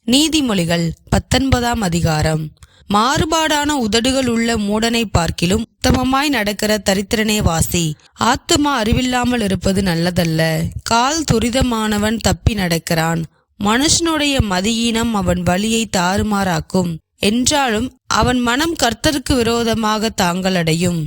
நீதிமொழிகள் 19ஆம் அதிகாரம். மாறுபாடான உதடுகள் உள்ள மூடனை பார்க்கிலும் உத்தமமாய் நடக்கிற தரித்திரனே வாசி. ஆத்துமா அறிவில்லாமல் இருப்பது நல்லதல்ல. கால் துரிதமானவன் தப்பி நடக்கிறான். மனுஷனுடைய மதியீனம் அவன் வழியை தாறுமாறாக்கும். என்றாலும் அவன் மனம் கர்த்தருக்கு விரோதமாக தாங்களடையும்.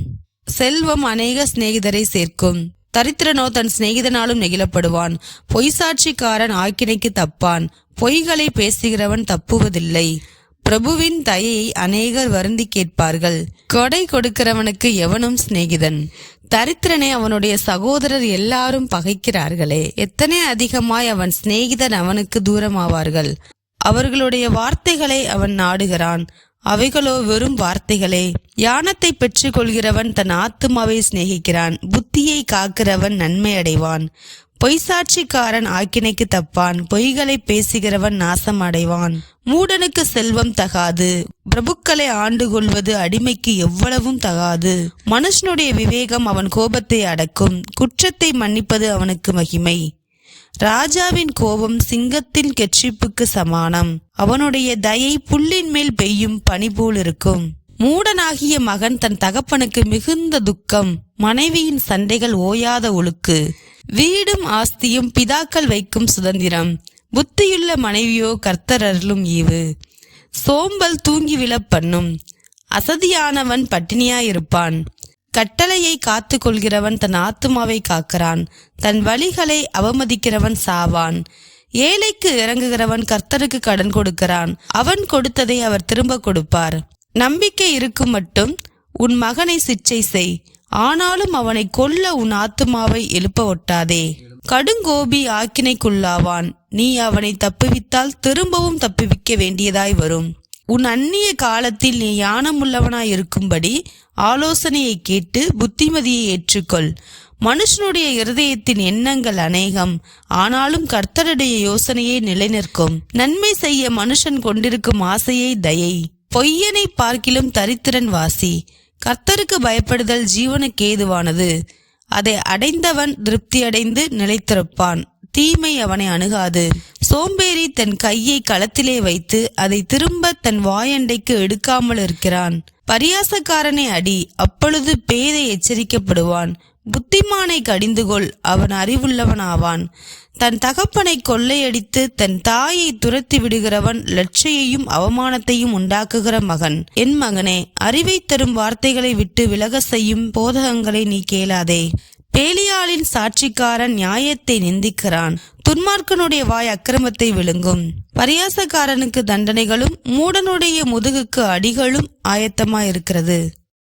செல்வம் அநேக சிநேகிதரை சேர்க்கும். தரித்திரனோ தன் சிநேகிதனாலும் நெகிழப்படுவான். பொய்சாட்சிக்காரன் ஆக்கினைக்கு தப்பான். பொய்களை பேசுகிறவன் தப்புவதில்லை. பிரபுவின் தயையை அநேகர் வருந்தி கேட்பார்கள். கொடை கொடுக்கிறவனுக்கு எவனும் சிநேகிதன். தரித்திரனை அவனுடைய சகோதரர் எல்லாரும் பகைக்கிறார்களே. எத்தனை அதிகமாய் அவன் சிநேகிதன் அவனுக்கு தூரமாவார்கள். அவர்களுடைய வார்த்தைகளை அவன் நாடுகிறான். அவைகளோ வெறும் வார்த்தைகளே. ஞானத்தை பெற்றுக் கொள்கிறவன் தன் ஆத்துமாவை சிநேகிக்கிறான். புத்தியை காக்கிறவன் நன்மை அடைவான். பொய்சாட்சிக்காரன் ஆக்கினைக்கு தப்பான். பொய்களை பேசுகிறவன் நாசம் அடைவான். மூடனுக்கு செல்வம் தகாது. பிரபுக்களை ஆண்டு கொள்வது அடிமைக்கு எவ்வளவும் தகாது. மனுஷனுடைய விவேகம் அவன் கோபத்தை அடக்கும். குற்றத்தை மன்னிப்பது அவனுக்கு மகிமை. ராஜாவின் கோபம் சிங்கத்தின் கெர்ச்சிப்புக்கு சமானம். அவனுடைய தயை புல்லின் மேல் பெய்யும் பனி போல் இருக்கும். மூடனாகிய மகன் தன் தகப்பனுக்கு மிகுந்த துக்கம். மனைவியின் சண்டைகள் ஓயாத ஒழுக்கு. வீடும் ஆஸ்தியும் பிதாக்கள் வைக்கும் சுதந்திரம். புத்தியுள்ள மனைவியோ கர்த்தர் அருளும் ஈவு. சோம்பல் தூங்கி விழப் பண்ணும். அசதியானவன் பட்டினியாயிருப்பான். கட்டளையை காத்து கொள்கிறவன் தன் ஆத்துமாவை காக்கிறான். தன் வழிகளை அவமதிக்கிறவன் சாவான். ஏழைக்கு இறங்குகிறவன் கர்த்தருக்கு கடன் கொடுக்கிறான். அவன் கொடுத்ததை அவர் திரும்ப கொடுப்பார். நம்பிக்கை இருக்கும் மட்டும் உன் மகனை சிற்சை செய். ஆனாலும் அவனை கொல்ல உன் ஆத்துமாவை எழுப்ப ஒட்டாதே. கடுங்கோபி ஆக்கினைக்குள்ளாவான். நீ அவனை தப்புவித்தால் திரும்பவும் தப்புவிக்க வேண்டியதாய் வரும். உன் அந்நிய காலத்தில் நீ ஞானமுள்ளவனாய் இருக்கும்படி ஆலோசனையை கேட்டு புத்திமதியை ஏற்றுக்கொள். மனுஷனுடைய இருதயத்தின் எண்ணங்கள் அநேகம். ஆனாலும் கர்த்தருடைய யோசனையே நிலைநிற்கும். நன்மை செய்ய மனுஷன் கொண்டிருக்கும் ஆசையை தயை. பொய்யனை பார்க்கிலும் தரித்திரன் வாசி. கர்த்தருக்கு பயப்படுதல் ஜீவனுக்கு ஏதுவானது. அதை அடைந்தவன் திருப்தியடைந்து நிலைத்திருப்பான். தீமை அவனை அணுகாது. சோம்பேறி தன் கையை களத்திலே வைத்து அதை திரும்ப தன் வாயண்டைக்கு எடுக்காமல் இருக்கிறான். பரியாசக்காரனை அடி, அப்பொழுது பேதை எச்சரிக்கப்படுவான். புத்திமானை கடிந்துகொள், அவன் அறிவுள்ளவன் ஆவான். தன் தகப்பனை கொள்ளையடித்து தன் தாயை துரத்தி விடுகிறவன் லட்சையையும் அவமானத்தையும் உண்டாக்குகிற மகன். என் மகனே, அறிவை தரும் வார்த்தைகளை விட்டு விலக செய்யும் போதகங்களை நீ கேளாதே. பேலியாளின் சாட்சிக்காரன் நியாயத்தை நிந்திக்கிறான். துன்மார்க்கனுடைய வாய் அக்கிரமத்தை விழுங்கும். பரியாசக்காரனுக்கு தண்டனைகளும் மூடனுடைய முதுகுக்கு அடிகளும் ஆயத்தமாயிருக்கிறது.